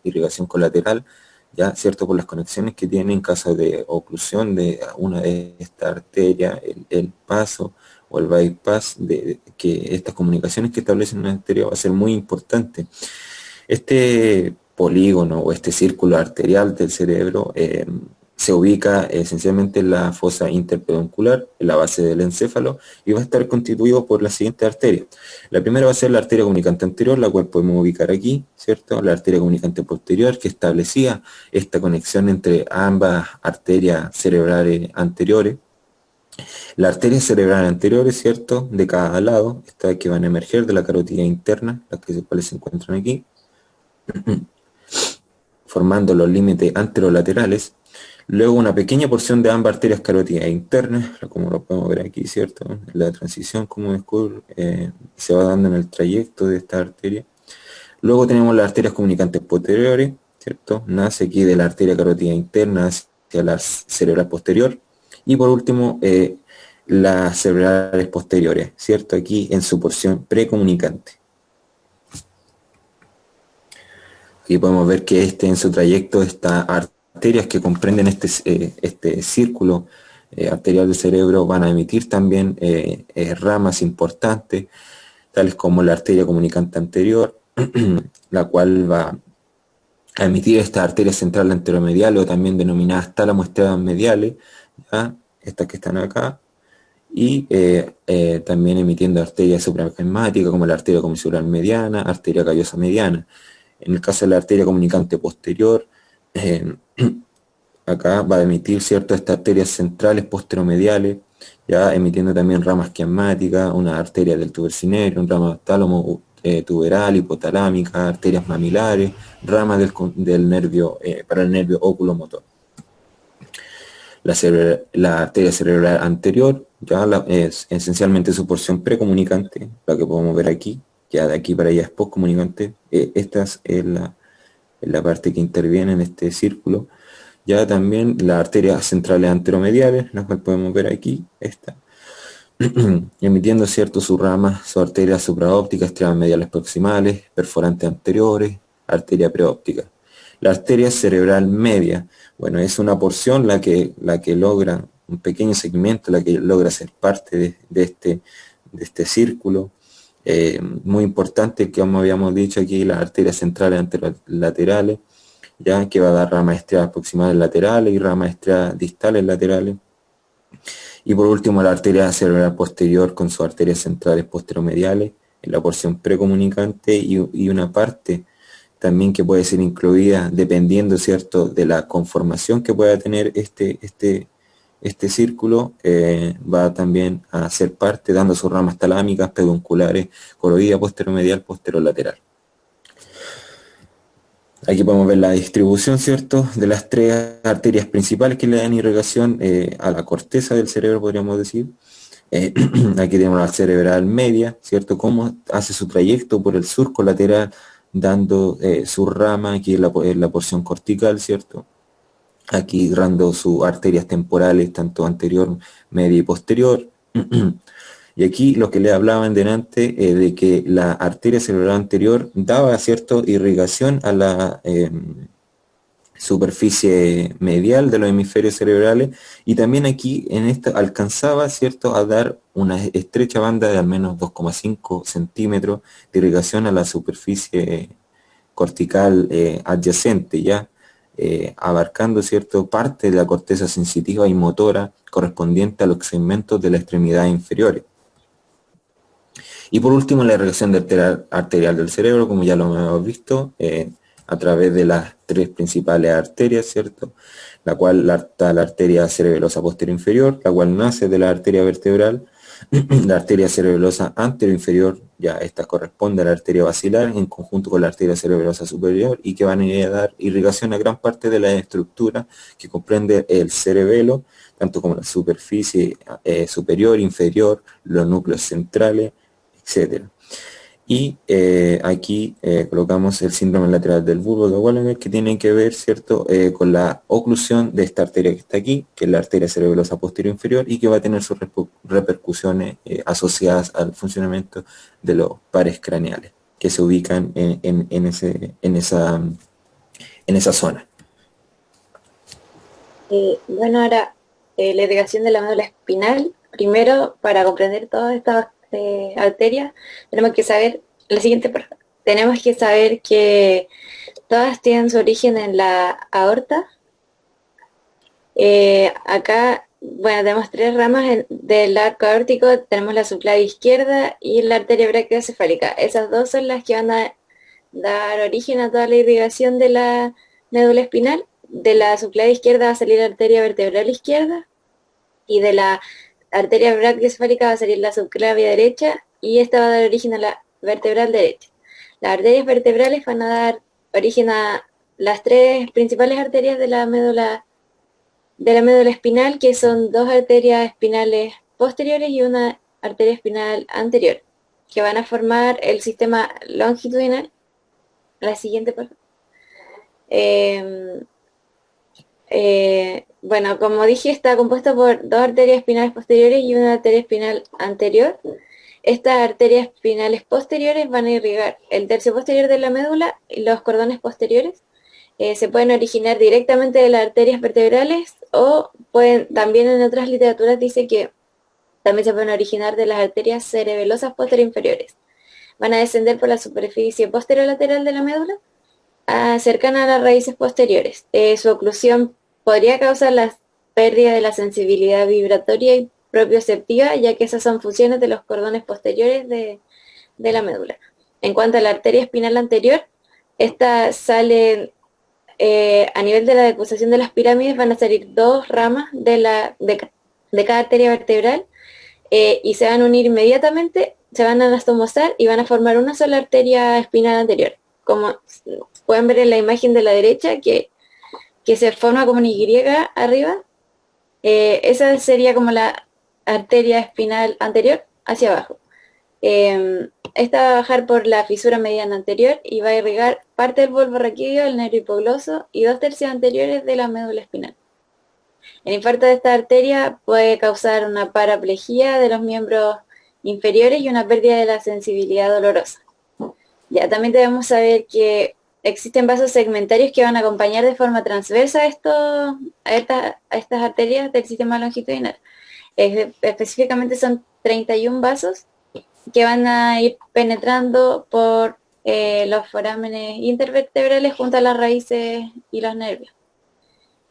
irrigación colateral, ya, ¿cierto?, por las conexiones que tiene en caso de oclusión de una de estas arterias, el paso o el bypass, que estas comunicaciones que establecen una arteria va a ser muy importante. Este polígono o este círculo arterial del cerebro se ubica esencialmente en la fosa interpeduncular, en la base del encéfalo, y va a estar constituido por las siguientes arterias. La primera va a ser la arteria comunicante anterior, la cual podemos ubicar aquí, ¿cierto? La arteria comunicante posterior, que establecía esta conexión entre ambas arterias cerebrales anteriores. La arteria cerebral anterior, ¿cierto?, de cada lado, estas que van a emerger de la carótida interna, las cuales se encuentran aquí, formando los límites anterolaterales. Luego una pequeña porción de ambas arterias carótidas internas, como lo podemos ver aquí, ¿cierto? La transición, como se va dando en el trayecto de esta arteria. Luego tenemos las arterias comunicantes posteriores, ¿cierto? Nace aquí de la arteria carótida interna hacia la cerebral posterior. Y por último, las cerebrales posteriores, ¿cierto? Aquí en su porción precomunicante. Aquí podemos ver que en su trayecto estas arterias que comprenden este círculo arterial del cerebro van a emitir también ramas importantes, tales como la arteria comunicante anterior, la cual va a emitir esta arteria central anteromedial, o también denominadas tálamos mediales, ¿ya? Estas que están acá, y también emitiendo arterias supraesmáticas como la arteria comissural mediana, arteria callosa mediana. En el caso de la arteria comunicante posterior, acá va a emitir, ¿cierto?, estas arterias centrales posteromediales, ya emitiendo también ramas quiasmáticas, una arteria del tubercinero, un ramo tuberal, hipotalámica, arterias mamilares, ramas del nervio, para el nervio oculomotor. La arteria cerebral anterior ya es esencialmente su porción precomunicante, la que podemos ver aquí, ya de aquí para allá es postcomunicante. Esta es la parte que interviene en este círculo. Ya también las arterias centrales anteromediales, las cuales podemos ver aquí, esta, emitiendo sus ramas, sus arterias supraópticas, estriadas mediales proximales, perforantes anteriores, arteria preóptica. La arteria cerebral media, bueno, es una porción la que logra, un pequeño segmento, la que logra ser parte de este círculo. Muy importante, que como habíamos dicho aquí, las arterias centrales anterolaterales, ya que va a dar ramas estriadas proximales laterales y ramas estriadas distales laterales. Y por último, la arteria cerebral posterior con sus arterias centrales posteromediales en la porción precomunicante y una parte también que puede ser incluida dependiendo, ¿cierto?, de la conformación que pueda tener este círculo, va también a ser parte, dando sus ramas talámicas, pedunculares, coroidea, posteromedial, posterolateral. Aquí podemos ver la distribución, ¿cierto?, de las tres arterias principales que le dan irrigación a la corteza del cerebro, podríamos decir. Aquí tenemos la cerebral media, ¿cierto?, cómo hace su trayecto por el surco lateral, dando su rama, aquí en la porción cortical, ¿cierto? Aquí dando sus arterias temporales, tanto anterior, media y posterior. Y aquí lo que le hablaba en delante, de que la arteria cerebral anterior daba, ¿cierto?, irrigación a la superficie medial de los hemisferios cerebrales, y también aquí en esta alcanzaba, ¿cierto?, a dar una estrecha banda de al menos 2,5 centímetros de irrigación a la superficie cortical adyacente, ya abarcando, ¿cierto?, parte de la corteza sensitiva y motora correspondiente a los segmentos de la extremidad inferiores. Y por último, la irrigación arterial del cerebro, como ya lo hemos visto, a través de las tres principales arterias, ¿cierto? La cual está la arteria cerebelosa posterior inferior, la cual nace de la arteria vertebral, la arteria cerebelosa anterior inferior, ya esta corresponde a la arteria basilar en conjunto con la arteria cerebelosa superior, y que van a ir a dar irrigación a gran parte de la estructura que comprende el cerebelo, tanto como la superficie superior, inferior, los núcleos centrales, etcétera. Y aquí colocamos el síndrome lateral del bulbo de Wallenberg, que tiene que ver, ¿cierto?, con la oclusión de esta arteria que está aquí, que es la arteria cerebelosa posterior inferior, y que va a tener sus repercusiones asociadas al funcionamiento de los pares craneales, que se ubican en esa zona. Bueno, ahora la irrigación de la médula espinal. Primero, para comprender todas estas arterias, tenemos que saber la siguiente parte. Tenemos que saber que todas tienen su origen en la aorta. Acá, bueno, tenemos tres ramas del arco aórtico. Tenemos la subclavia izquierda y la arteria brachiocefálica. Esas dos son las que van a dar origen a toda la irrigación de la médula espinal. De la subclavia izquierda va a salir la arteria vertebral izquierda, y de la arteria brachiocefálica va a salir la subclavia derecha, y esta va a dar origen a la vertebral derecha. Las arterias vertebrales van a dar origen a las tres principales arterias de la médula espinal, que son dos arterias espinales posteriores y una arteria espinal anterior, que van a formar el sistema longitudinal. La siguiente, por favor. Bueno, como dije, está compuesto por dos arterias espinales posteriores y una arteria espinal anterior. Estas arterias espinales posteriores van a irrigar el tercio posterior de la médula y los cordones posteriores. Se pueden originar directamente de las arterias vertebrales, o también en otras literaturas dice que también se pueden originar de las arterias cerebelosas posterior inferiores. Van a descender por la superficie posterolateral de la médula, cercana a las raíces posteriores. Su oclusión podría causar la pérdida de la sensibilidad vibratoria y propioceptiva, ya que esas son funciones de los cordones posteriores de la médula. En cuanto a la arteria espinal anterior, esta sale a nivel de la decusación de las pirámides, van a salir dos ramas de cada arteria vertebral, y se van a unir inmediatamente se van a anastomosar y van a formar una sola arteria espinal anterior. Como pueden ver en la imagen de la derecha, que se forma como una Y arriba, esa sería como la arteria espinal anterior hacia abajo. Esta va a bajar por la fisura mediana anterior y va a irrigar parte del bulbo raquídeo, el nervio hipogloso y 2/3 anteriores de la médula espinal. El infarto de esta arteria puede causar una paraplegia de los miembros inferiores y una pérdida de la sensibilidad dolorosa. Ya también debemos saber que existen vasos segmentarios que van a acompañar de forma transversa a estas arterias del sistema longitudinal. Específicamente son 31 vasos que van a ir penetrando por los forámenes intervertebrales junto a las raíces y los nervios.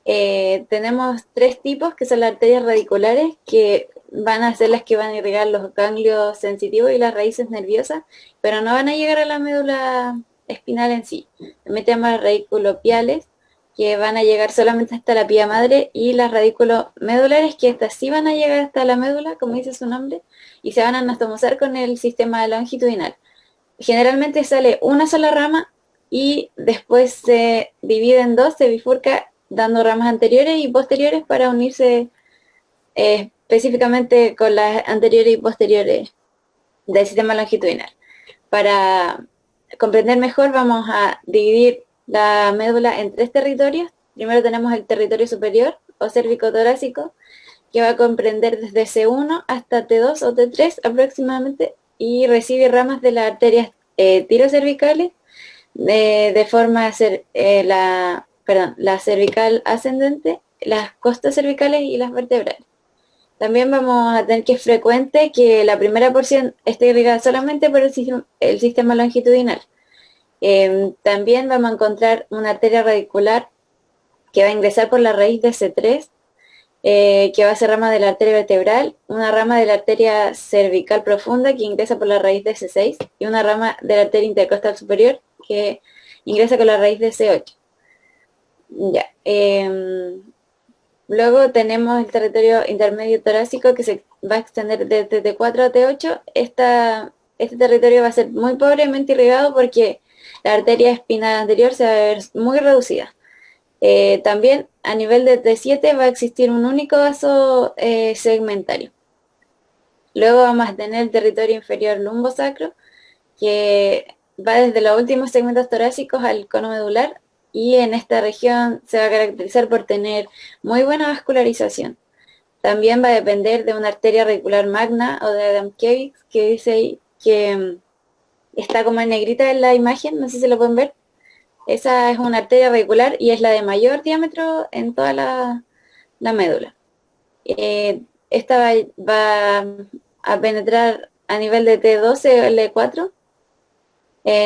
Tenemos 3 tipos, que son las arterias radiculares, que van a ser las que van a irrigar los ganglios sensitivos y las raíces nerviosas, pero no van a llegar a la médula espinal en sí. También tenemos las radiculopiales, que van a llegar solamente hasta la pía madre, y las radiculomedulares, que estas sí van a llegar hasta la médula, como dice su nombre, y se van a anastomosar con el sistema longitudinal. Generalmente sale una sola rama y después se divide en 2, se bifurca, dando ramas anteriores y posteriores para unirse específicamente con las anteriores y posteriores del sistema longitudinal. Para comprender mejor, vamos a dividir la médula en 3 territorios. Primero tenemos el territorio superior o cérvico-torácico, que va a comprender desde C1 hasta T2 o T3 aproximadamente, y recibe ramas de las arterias tirocervicales de forma a ser la cervical ascendente, las costas cervicales y las vertebrales. También vamos a tener que es frecuente que la primera porción esté irrigada solamente por el sistema longitudinal. También vamos a encontrar una arteria radicular que va a ingresar por la raíz de C3, que va a ser rama de la arteria vertebral, una rama de la arteria cervical profunda que ingresa por la raíz de C6 y una rama de la arteria intercostal superior que ingresa con la raíz de C8. Ya. Luego tenemos el territorio intermedio torácico, que se va a extender desde T4 a T8. Este territorio va a ser muy pobremente irrigado porque la arteria espinal anterior se va a ver muy reducida. También a nivel de T7 va a existir un único vaso segmentario. Luego vamos a tener el territorio inferior lumbosacro, que va desde los últimos segmentos torácicos al cono medular, y en esta región se va a caracterizar por tener muy buena vascularización. También va a depender de una arteria radicular magna o de Adamkiewicz, que dice ahí que está como en negrita en la imagen, no sé si lo pueden ver. Esa es una arteria radicular y es la de mayor diámetro en toda la médula. Esta va a penetrar a nivel de T12 o L4.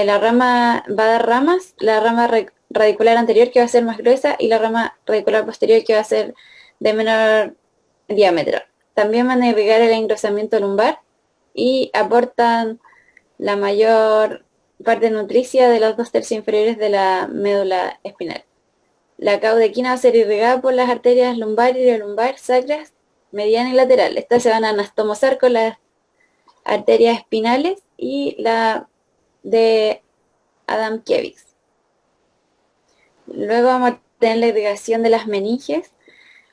La rama va a dar ramas, la rama radicular anterior, que va a ser más gruesa, y la rama radicular posterior, que va a ser de menor diámetro. También van a irrigar el engrosamiento lumbar y aportan la mayor parte nutricia de los 2/3 inferiores de la médula espinal. La caudequina va a ser irrigada por las arterias lumbar y lumbar, sacras, mediana y lateral. Estas se van a anastomosar con las arterias espinales y la de Adamkiewicz. Luego vamos a tener la irrigación de las meninges.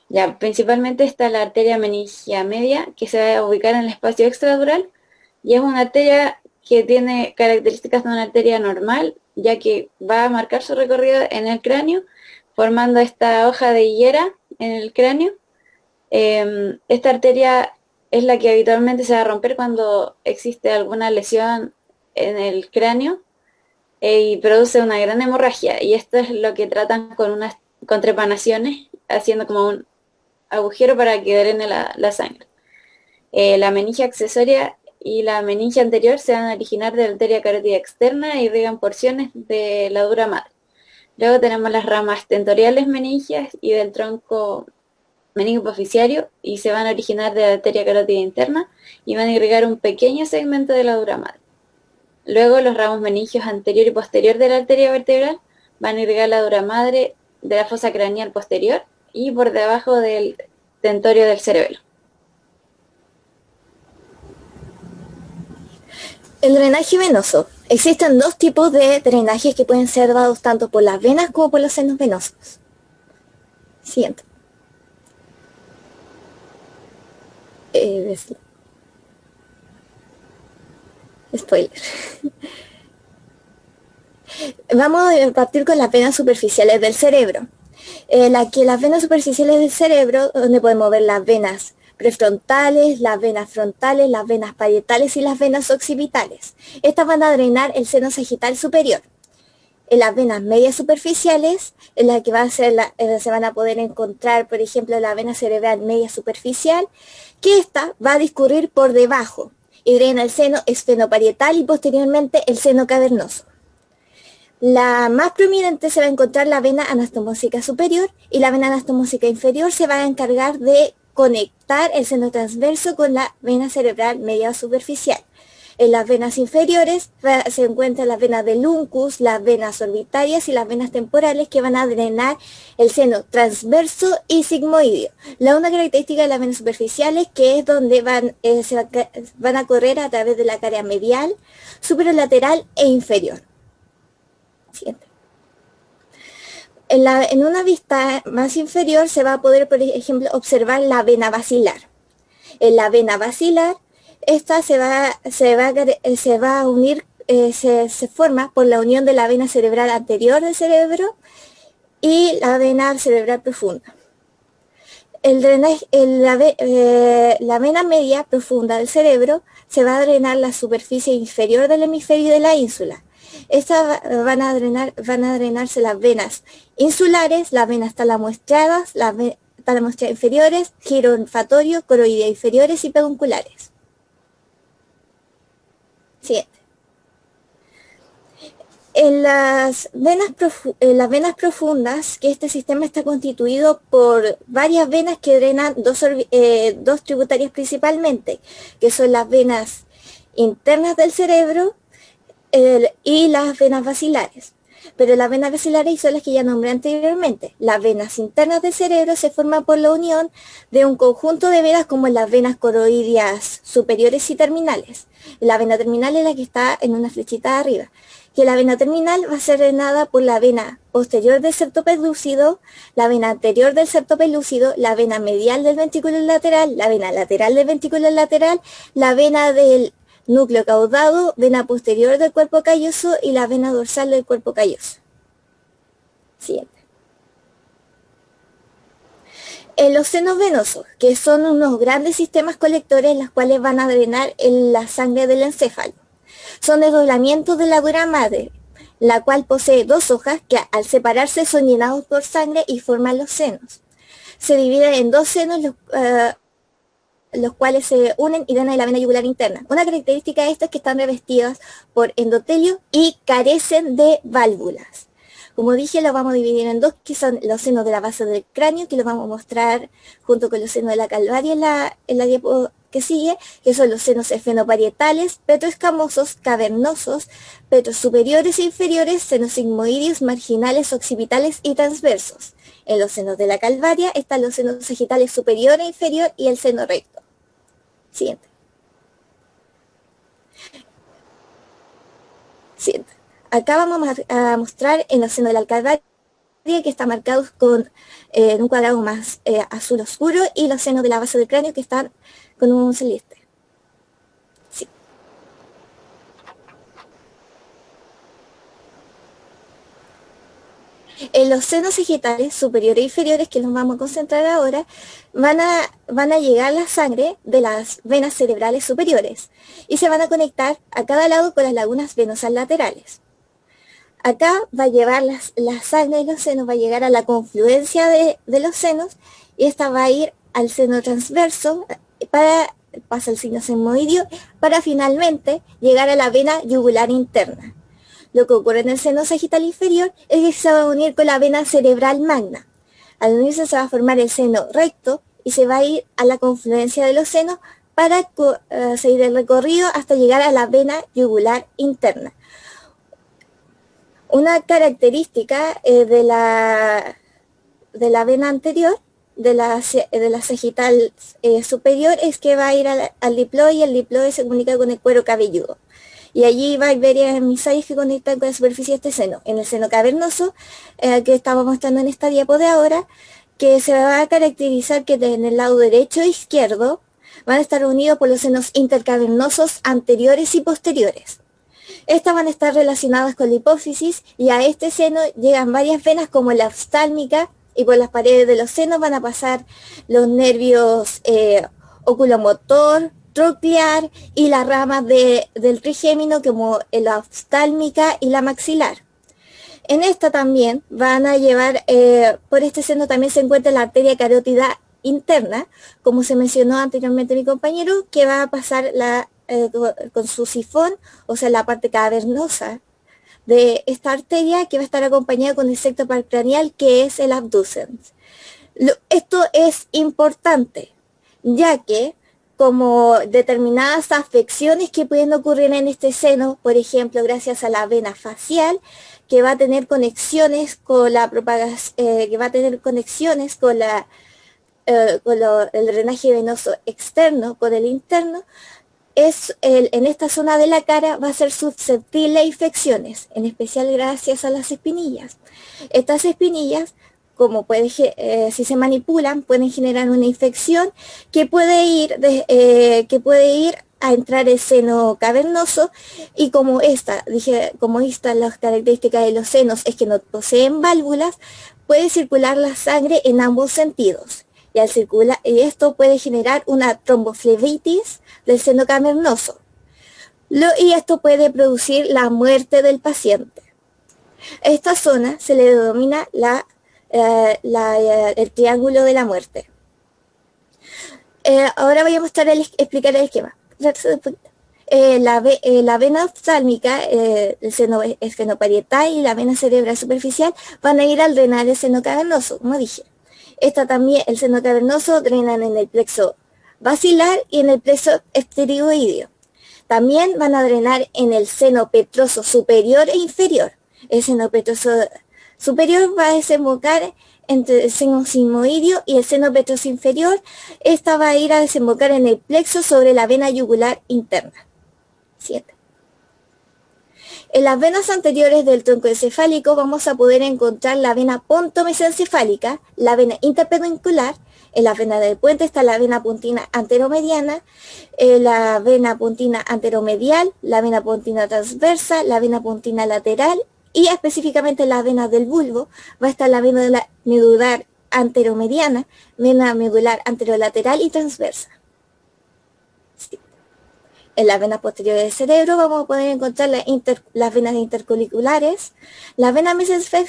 Ya, principalmente está la arteria meningia media, que se va a ubicar en el espacio extradural, y es una arteria que tiene características de una arteria normal, ya que va a marcar su recorrido en el cráneo, formando esta hoja de higuera en el cráneo. Esta arteria es la que habitualmente se va a romper cuando existe alguna lesión en el cráneo y produce una gran hemorragia, y esto es lo que tratan con trepanaciones, haciendo como un agujero para que drene la sangre. La meninge accesoria y la meninge anterior se van a originar de la arteria carótida externa e irrigan porciones de la dura madre. Luego tenemos las ramas tentoriales meningias y del tronco meningo hipoficiario, y se van a originar de la arteria carótida interna y van a irrigar un pequeño segmento de la dura madre. Luego los ramos meningios anterior y posterior de la arteria vertebral van a irrigar la dura madre de la fosa craneal posterior y por debajo del tentorio del cerebelo. El drenaje venoso. Existen dos tipos de drenajes que pueden ser dados tanto por las venas como por los senos venosos. Siguiente. Spoiler. Vamos a partir con las venas superficiales del cerebro. Las venas superficiales del cerebro, donde podemos ver las venas prefrontales, las venas frontales, las venas parietales y las venas occipitales. Estas van a drenar el seno sagital superior. En las venas medias superficiales, en las que se van a poder encontrar, por ejemplo, la vena cerebral media superficial, que esta va a discurrir por debajo y drena el seno esfenoparietal y posteriormente el seno cavernoso. La más prominente se va a encontrar la vena anastomósica superior, y la vena anastomósica inferior se va a encargar de conectar el seno transverso con la vena cerebral media superficial. En las venas inferiores se encuentran las venas del uncus, las venas orbitarias y las venas temporales, que van a drenar el seno transverso y sigmoideo. La una característica de las venas superficiales que es donde van a correr a través de la cara medial, superolateral e inferior. Siguiente. En una vista más inferior se va a poder, por ejemplo, observar la vena basilar. En la vena basilar, esta se va a unir, se forma por la unión de la vena cerebral anterior del cerebro y la vena cerebral profunda. La vena media profunda del cerebro se va a drenar la superficie inferior del hemisferio de la ínsula. Estas van a drenarse las venas insulares, las venas talamoestriadas, las talamoestriadas inferiores, giro olfatorio, coroidea inferiores y pedunculares. Siguiente. En las venas profundas, que este sistema está constituido por varias venas que drenan dos tributarias principalmente, que son las venas internas del cerebro y las venas basilares. Pero las venas basilares son las que ya nombré anteriormente. Las venas internas del cerebro se forman por la unión de un conjunto de venas como las venas coroideas superiores y terminales. La vena terminal es la que está en una flechita de arriba. Que la vena terminal va a ser drenada por la vena posterior del septo pelúcido, la vena anterior del septo pelúcido, la vena medial del ventrículo lateral, la vena lateral del ventrículo lateral, la vena del núcleo caudado, vena posterior del cuerpo calloso y la vena dorsal del cuerpo calloso. Siguiente. Los senos venosos, que son unos grandes sistemas colectores, los cuales van a drenar la sangre del encéfalo. Son desdoblamientos de la dura madre, la cual posee dos hojas que al separarse son llenados por sangre y forman los senos. Se dividen en dos senos, los cuales se unen y drenan la vena yugular interna. Una característica de esto es que están revestidas por endotelio y carecen de válvulas. Como dije, los vamos a dividir en dos, que son los senos de la base del cráneo, que los vamos a mostrar junto con los senos de la calvaria en la diapo que sigue, que son los senos esfenoparietales, petroescamosos, cavernosos, petros superiores e inferiores, senos sigmoideos, marginales, occipitales y transversos. En los senos de la calvaria están los senos sagitales superior e inferior y el seno recto. Siguiente. Siguiente. Acá vamos a mostrar en los senos de la calvaria, que está marcado con un cuadrado más azul oscuro, y los senos de la base del cráneo, que están con un celeste. Sí. En los senos sagitales superiores e inferiores, que nos vamos a concentrar ahora, van a llegar la sangre de las venas cerebrales superiores y se van a conectar a cada lado con las lagunas venosas laterales. Acá va a llevar la sangre de los senos, va a llegar a la confluencia de los senos, y esta va a ir al seno transverso, pasa el signo sigmoideo, para finalmente llegar a la vena yugular interna. Lo que ocurre en el seno sagital inferior es que se va a unir con la vena cerebral magna. Al unirse se va a formar el seno recto y se va a ir a la confluencia de los senos para seguir el recorrido hasta llegar a la vena yugular interna. Una característica de la vena anterior, de la sagital superior, es que va a ir al diploide, y el diploide se comunica con el cuero cabelludo. y allí va a haber emisarios que conectan con la superficie de este seno. En el seno cavernoso, que estamos mostrando en esta diapo de ahora, que se va a caracterizar que en el lado derecho e izquierdo van a estar unidos por los senos intercavernosos anteriores y posteriores. Estas van a estar relacionadas con la hipófisis y a este seno llegan varias venas como la oftálmica, y por las paredes de los senos van a pasar los nervios oculomotor, troclear y las ramas del trigémino como la oftálmica y la maxilar. En esta también van a llevar, por este seno también se encuentra la arteria carótida interna, como se mencionó anteriormente mi compañero, que va a pasar con su sifón, o sea, la parte cavernosa de esta arteria, que va a estar acompañada con el septo paracranial, que es el abducens. Esto es importante, ya que como determinadas afecciones que pueden ocurrir en este seno, por ejemplo, gracias a la vena facial, que va a tener conexiones con la propagación, que va a tener conexiones con el drenaje venoso externo, con el interno, en esta zona de la cara va a ser susceptible a infecciones, en especial gracias a las espinillas. Estas espinillas, como si se manipulan, pueden generar una infección que puede ir a entrar el seno cavernoso, y como las características de los senos es que no poseen válvulas, puede circular la sangre en ambos sentidos. Y esto puede generar una tromboflebitis del seno cavernoso. Y esto puede producir la muerte del paciente. Esta zona se le denomina el triángulo de la muerte. Ahora voy a explicar el esquema. La vena oftálmica, el seno esfenoparietal y la vena cerebral superficial van a ir al drenar el seno cavernoso, como dije. El seno cavernoso drenan en el plexo basilar y en el plexo epterigoideo. También van a drenar en el seno petroso superior e inferior. El seno petroso superior va a desembocar entre el seno sigmoideo y el seno petroso inferior. Esta va a ir a desembocar en el plexo sobre la vena yugular interna. 7. En las venas anteriores del tronco encefálico vamos a poder encontrar la vena pontomesencefálica, la vena interpeduncular. En la vena del puente está la vena pontina anteromediana, la vena pontina anteromedial, la vena pontina transversa, la vena pontina lateral, y específicamente en las venas del bulbo va a estar la vena medular anteromediana, vena medular anterolateral y transversa. Sí. En las venas posteriores del cerebro vamos a poder encontrar las venas intercoliculares, las venas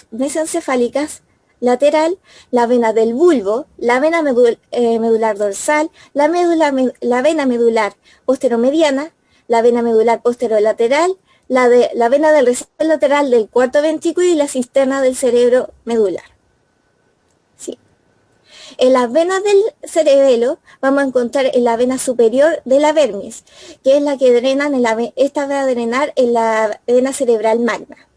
mesencefálicas lateral, la vena del bulbo, la vena medular dorsal, la vena medular posteromediana, la vena medular posterolateral, la vena del receptor lateral del cuarto ventrículo y la cisterna del cerebro medular. Sí. En las venas del cerebelo vamos a encontrar en la vena superior de la vermis, que es la que drenan esta va a drenar en la vena cerebral magna.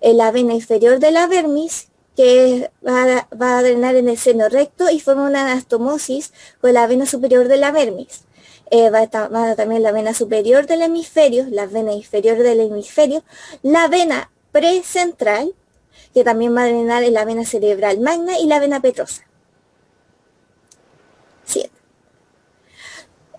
En la vena inferior de la vermis, que va a drenar en el seno recto y forma una anastomosis con la vena superior de la vermis. Va a estar también la vena superior del hemisferio, la vena inferior del hemisferio, la vena precentral, que también va a drenar en la vena cerebral magna y la vena petrosa. 7.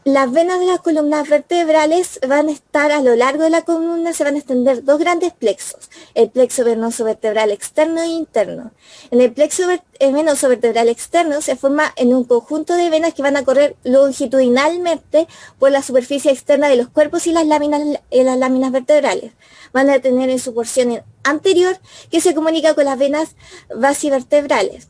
Las venas de las columnas vertebrales van a estar a lo largo de la columna, se van a extender dos grandes plexos, el plexo venoso vertebral externo e interno. En el plexo venoso vertebral externo se forma en un conjunto de venas que van a correr longitudinalmente por la superficie externa de los cuerpos y las láminas vertebrales. Van a tener en su porción anterior que se comunica con las venas basivertebrales.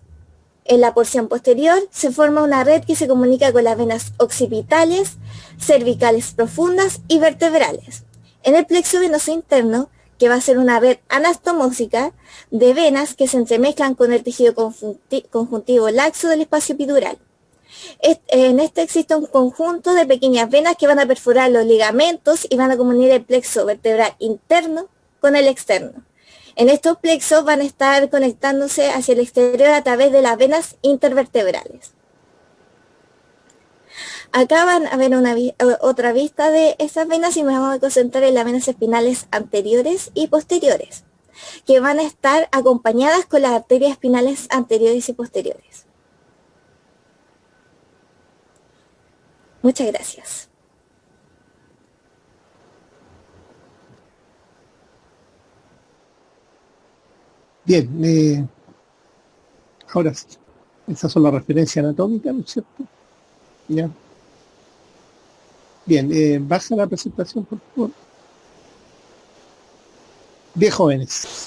En la porción posterior se forma una red que se comunica con las venas occipitales, cervicales profundas y vertebrales. En el plexo venoso interno, que va a ser una red anastomósica de venas que se entremezclan con el tejido conjuntivo laxo del espacio epidural. En este existe un conjunto de pequeñas venas que van a perforar los ligamentos y van a comunicar el plexo vertebral interno con el externo. En estos plexos van a estar conectándose hacia el exterior a través de las venas intervertebrales. Acá van a ver otra vista de esas venas y me vamos a concentrar en las venas espinales anteriores y posteriores, que van a estar acompañadas con las arterias espinales anteriores y posteriores. Muchas gracias. Bien, ahora sí. Esas son las referencias anatómicas, ¿no es cierto? Ya. Bien, baja la presentación, por favor. Bien, jóvenes.